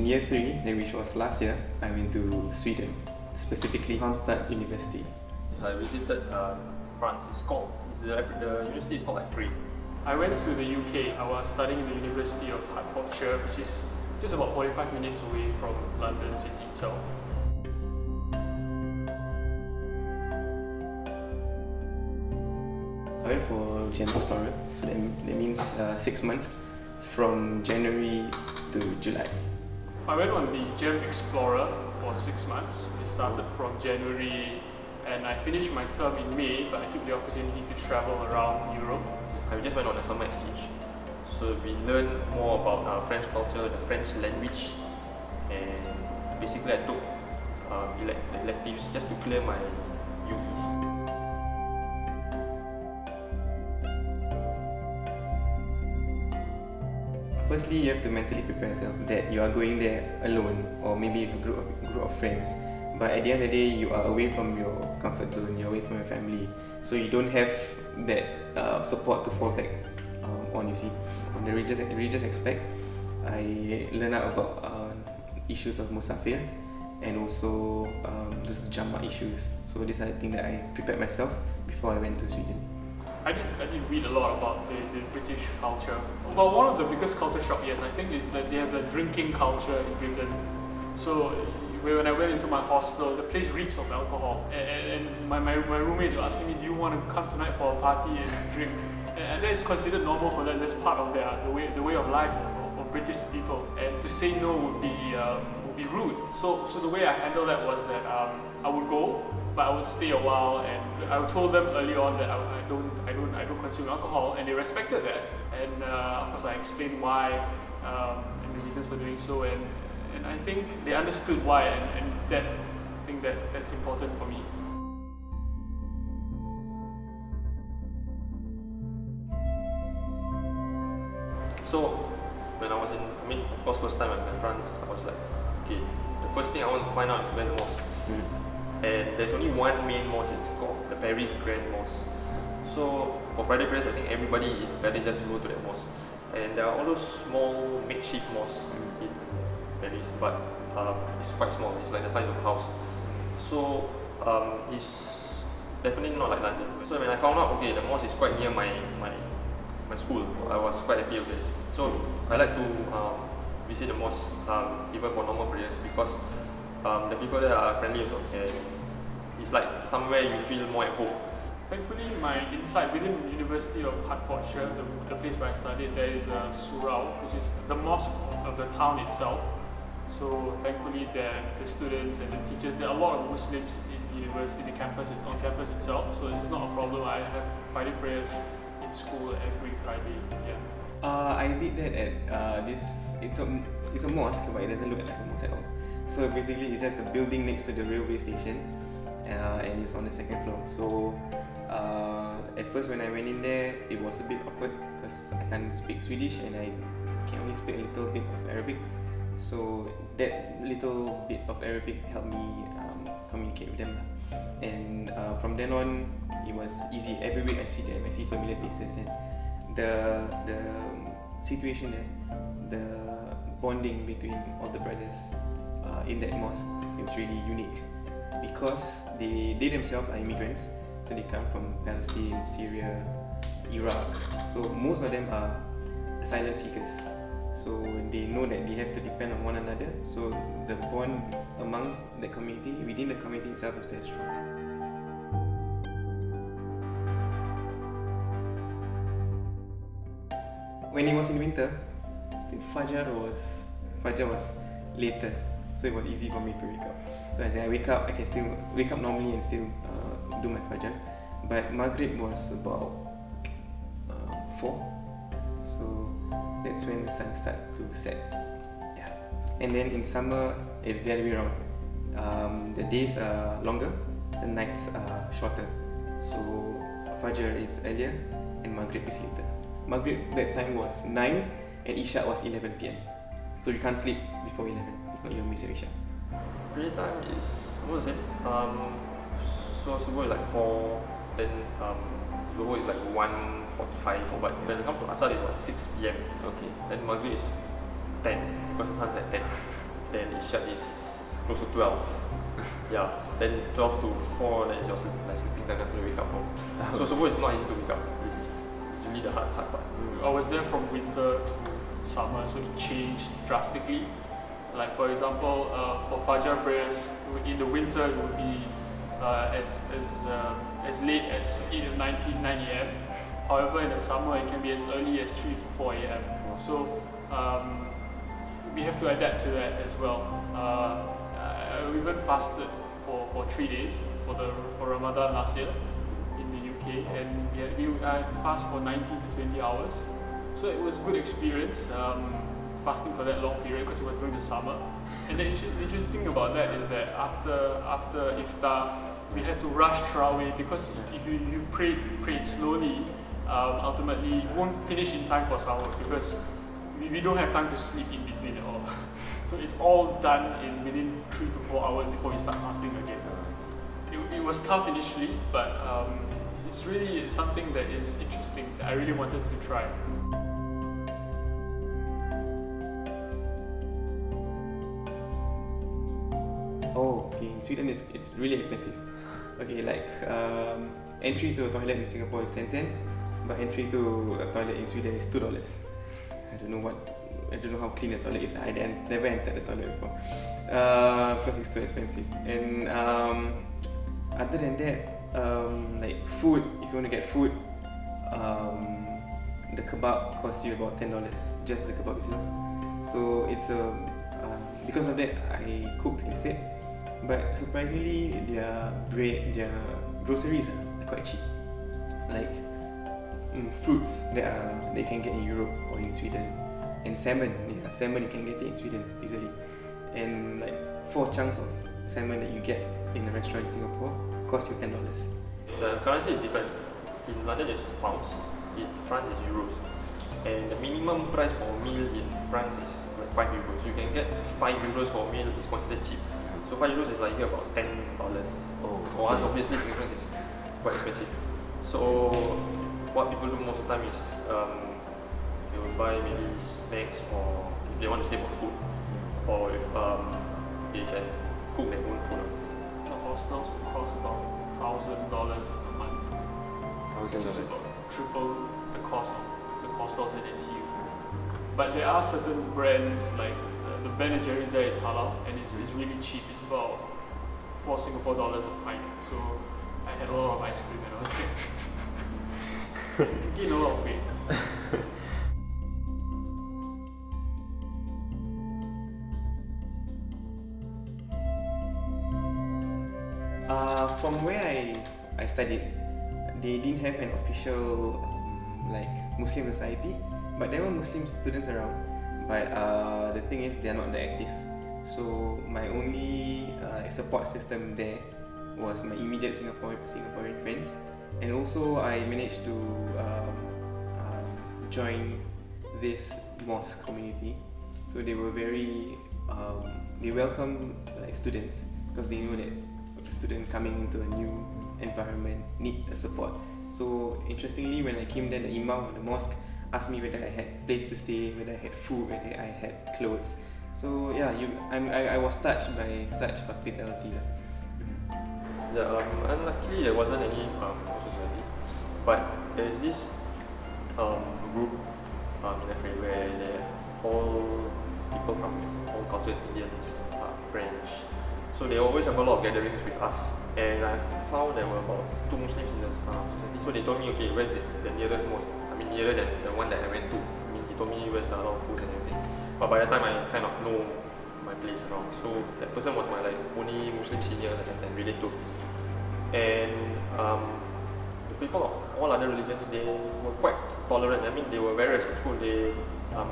in year 3, which was last year, I went to Sweden, specifically Halmstad University. I visited France. The university is called Free. I went to the UK. I was studying in the University of Hertfordshire, which is just about 45 minutes away from London city itself. I went for Gem Explorer, so that means 6 months from January to July. I went on the Gem Explorer for 6 months. It started from January and I finished my term in May, but I took the opportunity to travel around Europe. I just went on a summer exchange, so we learned more about French culture, the French language, and basically I took electives just to clear my UEs. Firstly, you have to mentally prepare yourself that you are going there alone, or maybe with a group of friends. But at the end of the day, you are away from your comfort zone, you're away from your family, so you don't have that support to fall back on, you see. On the religious aspect, I learned out about issues of Musafir and also just Jama issues. So these are the things that I prepared myself before I went to Sweden. I did read a lot about the British culture. Well, one of the biggest culture shock, yes, I think, is that they have a drinking culture in Britain. So when I went into my hostel, the place reeks of alcohol, and my roommates were asking me, "Do you want to come tonight for a party and drink?" And that is considered normal for them. That's part of the way of life for British people. And to say no would be rude. So the way I handled that was that I would go, but I would stay a while, and I told them early on that I don't consume alcohol, and they respected that. And of course, I explained why and the reasons for doing so, and I think they understood why, and I think that's important for me. So when I was of course, first time I went to France, I was like, okay, the first thing I want to find out is where's the mosque. And there's only one main mosque, it's called the Paris Grand Mosque. So for Friday prayers, I think everybody in Paris just go to that mosque. And there are all those small makeshift mosques in Paris, but it's quite small, it's like the size of a house. So it's definitely not like London. So when I found out, okay, the mosque is quite near my school, I was quite happy with this. So I like to visit the mosque even for normal prayers, because the people there are friendly also, and it's like somewhere you feel more at home. Thankfully, my inside within the University of Hertfordshire, the place where I studied, there is a surau, which is the mosque of the town itself. So thankfully, the students and the teachers, there are a lot of Muslims in the university, on campus itself. So it's not a problem. I have Friday prayers in school every Friday. Yeah. I did that at it's a mosque, but it doesn't look like a mosque at all. So basically, it's just a building next to the railway station, and it's on the 2nd floor. So at first, when I went in there, it was a bit awkward because I can't speak Swedish and I can only speak a little bit of Arabic. So that little bit of Arabic helped me communicate with them. And from then on, it was easy. Every week I see them, I see familiar faces, and the situation there, the bonding between all the brothers in that mosque, it was really unique because they themselves are immigrants. So they come from Palestine, Syria, Iraq. So most of them are asylum seekers. So they know that they have to depend on one another. So the bond amongst the community, within the community itself, is very strong. When it was in winter, the Fajr was later, so it was easy for me to wake up. So as I wake up, I can still wake up normally and still do my Fajr. But Maghrib was about 4, so that's when the sun starts to set. Yeah. And then in summer, it's the other way around. The days are longer, the nights are shorter. So Fajr is earlier and Maghrib is later. Maghrib that time was 9 and Isha was 11 PM. So you can't sleep before 11, if not you'll miss your Isha. Prayer time is, what was it? So Subuh is like 4, then Zuhur is like 1:45, but when it comes to Asar, it was 6 PM. Okay. Then Maghrib is 10, because the sun's at 10. then Isyak is close to 12. Yeah, then 12 to 4, that is your sleeping time until you wake up from. So subuh is not easy to wake up. It's really the hard part. I was there from winter to summer, so it changed drastically. Like for example, for Fajr prayers, in the winter it would be as late as 8 or 9 a.m. However, in the summer it can be as early as 3 to 4 a.m. So we have to adapt to that as well. We even fasted for 3 days for Ramadan last year in the UK, and we had to fast for 19 to 20 hours. So it was a good experience fasting for that long period because it was during the summer. And the interesting thing about that is that after iftar, we had to rush Tarawih because if you prayed slowly, ultimately you won't finish in time for sahur because we don't have time to sleep in between at all. So it's all done within 3 to 4 hours before you start fasting again. It was tough initially, but it's really something that is interesting that I really wanted to try. Oh, okay. In Sweden, it's really expensive. Okay, like entry to a toilet in Singapore is 10 cents, but entry to a toilet in Sweden is $2. I don't know how clean the toilet is. I never entered the toilet before because it's too expensive. And other than that, like food, if you want to get food, the kebab costs you about $10, just the kebab itself. So it's because of that, I cooked instead. But surprisingly, their bread, their groceries are quite cheap. Like fruits that you can get in Europe or in Sweden, and salmon. Yeah, salmon you can get it in Sweden easily. And like 4 chunks of salmon that you get in a restaurant in Singapore cost you $10. The currency is different. In London it's pounds, in France it's euros. And the minimum price for a meal in France is like 5 euros. You can get 5 euros for a meal is considered cheap. So 5 euros is like here about $10. For us, obviously, Singapore is quite expensive. So what people do most of the time is they will buy maybe snacks, or if they want to save on food, or if they can cook their own food. The hostels will cost about $1,000 a month, which is about triple the cost of the hostels in NTU. But there are certain brands like the Ben & Jerry's there is halal and it's really cheap. It's about $4 Singapore a pint. So I had a lot of ice cream when I was there. I gained a lot of weight. From where I studied, they didn't have an official like Muslim society, but there were Muslim students around. But the thing is, they are not that active. So my only support system there was my immediate Singaporean friends, and also I managed to join this mosque community. So they were very they welcome like students because they know that a student coming into a new environment need a support. So interestingly, when I came there, the imam of the mosque asked me whether I had place to stay, whether I had food, whether I had clothes. So yeah, I was touched by such hospitality. Yeah, unluckily there wasn't any society, but there's this group in FA where they have all people from all cultures, Indians, French. So they always have a lot of gatherings with us, and I found there were about 2 Muslims in the society. So they told me, okay, where's the nearest mosque? I mean, nearer than the one that I went to. I mean, he told me where's the halal food and everything. But by the time I kind of know my place around, so that person was my like only Muslim senior that I can relate to. And the people of all other religions, they were quite tolerant. I mean, they were very respectful. They,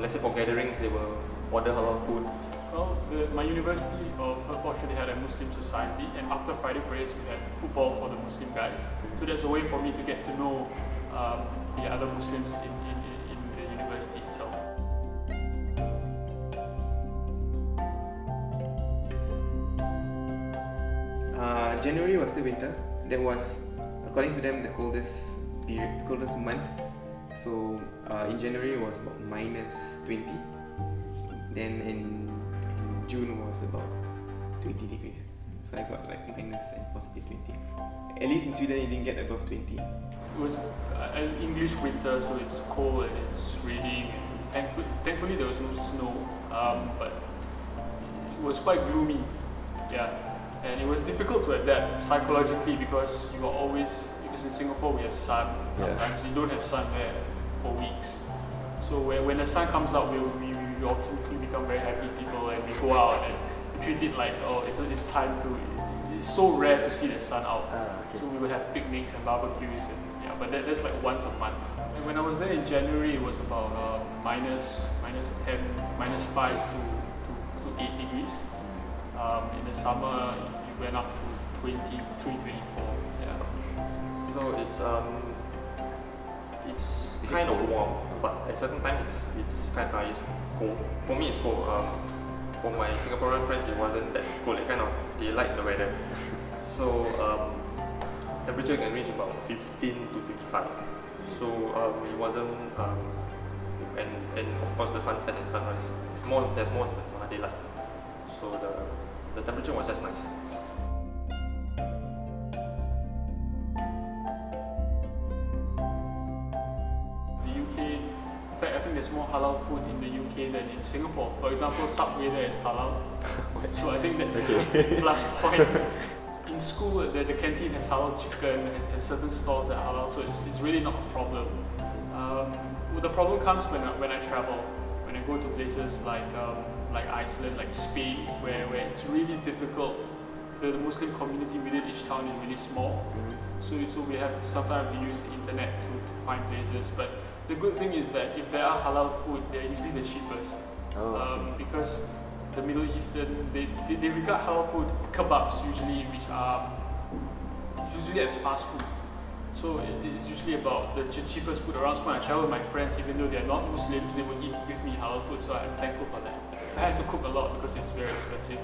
let's say for gatherings, they will order halal food. Well, my university unfortunately had a Muslim society, and after Friday prayers we had football for the Muslim guys. So that's a way for me to get to know the other Muslims in the university itself. January was still winter. That was, according to them, the coldest period, the coldest month. So in January it was about -20. Then in June was about 20 degrees. So I got like minus and positive 20. At least in Sweden, it didn't get above 20. It was an English winter, so it's cold and it's raining. Thankfully, there was no snow, but it was quite gloomy. Yeah, and it was difficult to adapt psychologically because you are always, because in Singapore we have sun. Sometimes you don't have sun there for weeks. So when the sun comes out, we ultimately become very happy people, and we go out and we treat it like, oh, it's time to. It's so rare to see the sun out. So we would have picnics and barbecues, and yeah, but that's like once a month. And when I was there in January, it was about minus 10, minus 5 to 8 degrees. In the summer, it went up to 23, 24. Yeah. So it's kind of warm, but at certain times it's kind of it's cold. For me, it's cold. For my Singaporean friends, it wasn't that cold. They like the weather. So temperature can range about 15 to 25. So it wasn't, and of course the sunset and sunrise. There's more daylight. So the temperature was just nice. In fact, I think there's more halal food in the UK than in Singapore. For example, Subway there is halal. So I think that's a plus point. In school, the canteen has halal chicken, has certain stalls that are halal, so it's really not a problem. The problem comes when I travel, when I go to places like Iceland, like Spain, where it's really difficult. The Muslim community within each town is really small, so we have sometimes to use the internet to find places. But the good thing is that if there are halal food, they're usually the cheapest. Because the Middle Eastern, they regard halal food, kebabs usually, which are usually as fast food. So it's usually about the cheapest food around. So when I travel with my friends, even though they're not Muslims, they would eat with me halal food, so I'm thankful for that. I have to cook a lot because it's very expensive.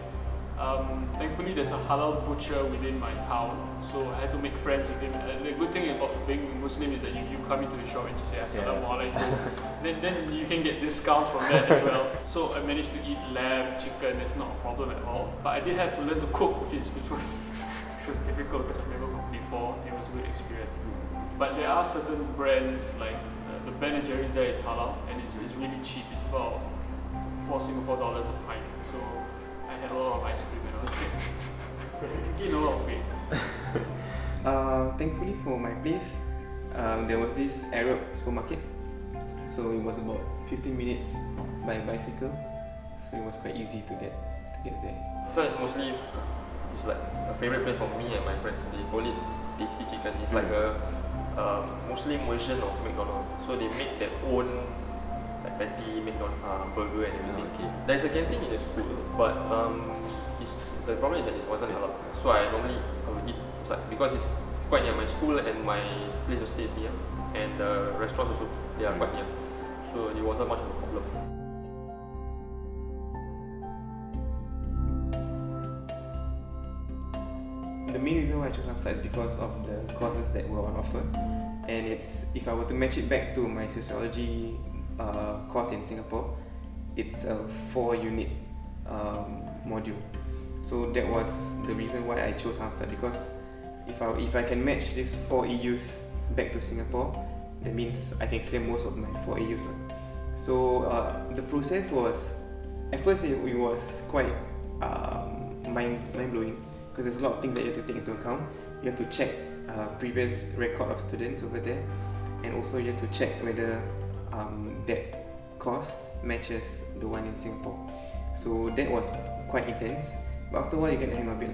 Thankfully, there's a halal butcher within my town, so I had to make friends with him. The good thing about being Muslim is that you come into the shop and you say Assalamu alaikum. Then you can get discounts from that as well. So I managed to eat lamb, chicken. It's not a problem at all. But I did have to learn to cook, which was difficult because I've never cooked before. It was a good experience. But there are certain brands like the Ben & Jerry's there is halal and it's really cheap. It's about $4 a pint. So I had a lot of ice cream when I was there. I gained a lot of weight. Thankfully for my place, there was this Arab supermarket. So it was about 15 minutes by bicycle. So it was quite easy to get there. So it's mostly, it's like a favorite place for me and my friends. They call it Tasty Chicken. It's like a Muslim version of McDonald's. So they make their own like patty, burger and everything. There's a canteen in the school, but the problem is that it wasn't halal. So I would eat outside because it's quite near my school and my place of stay is near, and the restaurants also they are quite near. So it wasn't much of a problem. The main reason why I chose Haftar is because of the courses that were on offer, and if I were to match it back to my sociology course in Singapore, it's a 4-unit module. So that was the reason why I chose Haftar, because if I can match these 4 EUs back to Singapore, that means I can clear most of my 4 EUs. So the process was, at first it was quite mind-blowing, because there's a lot of things that you have to take into account. You have to check previous record of students over there, and also you have to check whether that course matches the one in Singapore. So that was quite intense, but after a while you get the hang of it.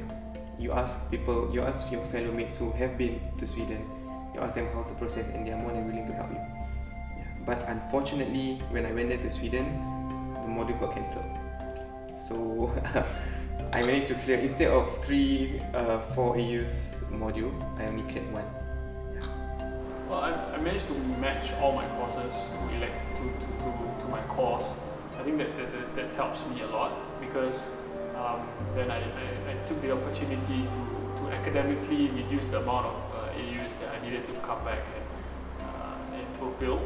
You ask your fellow mates who have been to Sweden, you ask them how's the process, and they are more than willing to help you. Yeah. But unfortunately, when I went there to Sweden, the module got cancelled. So I managed to clear, instead of 4 EUs module, I only cleared 1. Well, I managed to match all my courses to my course. I think that helps me a lot, because then I took the opportunity to academically reduce the amount of AUs that I needed to come back and fulfill.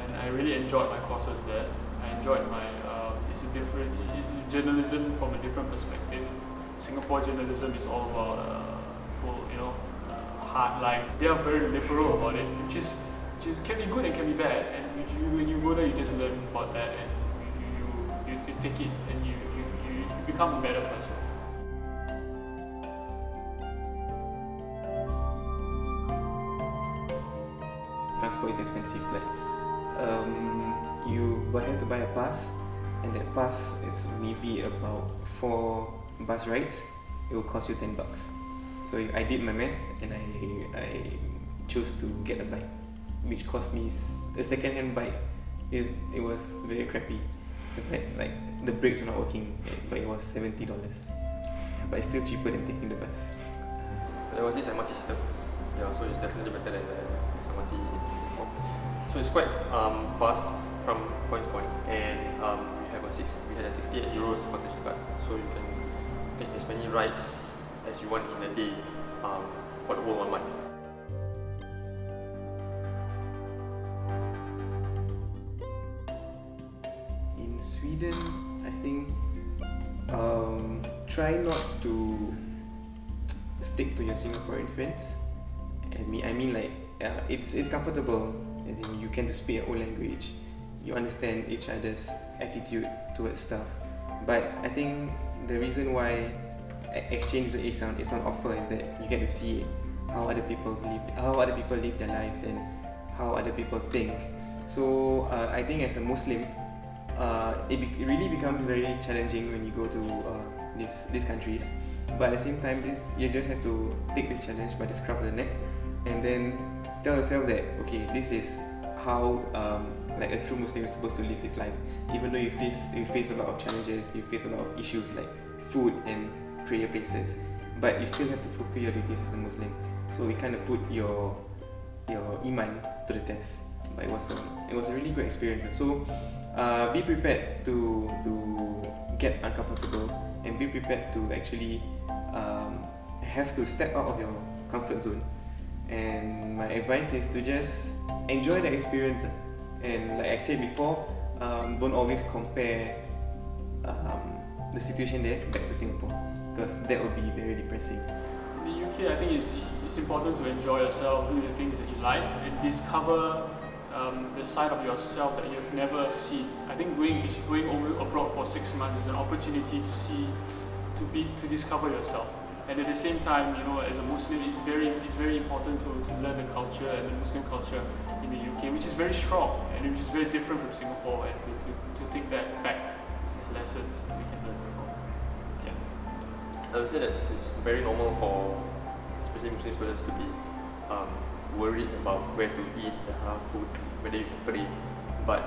And I really enjoyed my courses there. I enjoyed my is a different. Is journalism from a different perspective. Singapore journalism is all about hard line. They are very liberal about it, which can be good and can be bad. And when you go there, you just learn about that, and you take it, and you become a better person. Transport is expensive. Like you will have to buy a pass, and that pass is maybe about 4 bus rides. It will cost you $10. So I did my math, and I chose to get a bike, which cost me a second-hand bike. It was very crappy. Like the brakes were not working, but it was $70. But it's still cheaper than taking the bus. There was this MRT system, yeah, so it's definitely better than the MRT in Singapore. So it's quite fast from point to point, and we had a 68 euros concession card, so you can take as many rides as you want in a day for the whole 1 month. In Sweden, I think try not to stick to your Singaporean friends. I mean like it's comfortable, as in you can speak your own language, you understand each other's attitude towards stuff. But I think the reason why exchange is on offer is that you get to see how other people live their lives and how other people think. So I think as a Muslim, it really becomes very challenging when you go to these countries. But at the same time, you just have to take this challenge by the scruff of the neck, and then tell yourself that okay, this is how like a true Muslim is supposed to live his life. Even though you face a lot of challenges, you face a lot of issues like food and prayer places, but you still have to fulfill your duties as a Muslim. So we kind of put your iman to the test. But it was a really good experience. So be prepared to get uncomfortable, and be prepared to actually have to step out of your comfort zone. And my advice is to just enjoy the experience. And like I said before, don't always compare the situation there back to Singapore, because that would be very depressing. In the UK, I think it's important to enjoy yourself, do the things that you like, and discover the side of yourself that you've never seen. I think going over abroad for 6 months is an opportunity to discover yourself. And at the same time, as a Muslim, it's very important to learn the culture and the Muslim culture in the UK, which is very strong and which is very different from Singapore, and to take that back as lessons that we can learn from. Yeah. I would say that it's very normal for especially Muslim students to be worried about where to eat the halal food, whether you can pray. But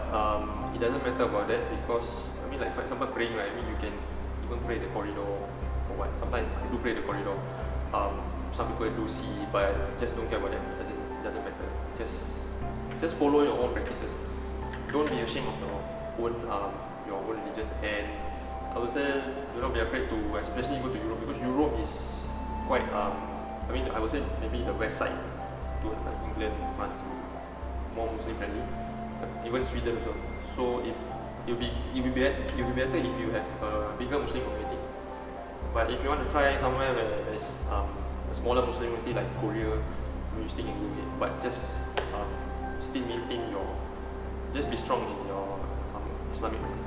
it doesn't matter about that, because like for example praying, right? You can even pray the corridor or what. Sometimes I do pray the corridor. Some people do see, but just don't care about that. It doesn't matter. Just follow your own practices. Don't be ashamed of your own religion. And I would say do not be afraid to, especially go to Europe, because Europe is quite I would say maybe the west side to like England, France, more Muslim friendly, but even Sweden also. So if it'll be better if you have a bigger Muslim community. But if you want to try somewhere where there's a smaller Muslim community like Korea, you still can go ahead. But just still maintain just be strong in your Islamic practice.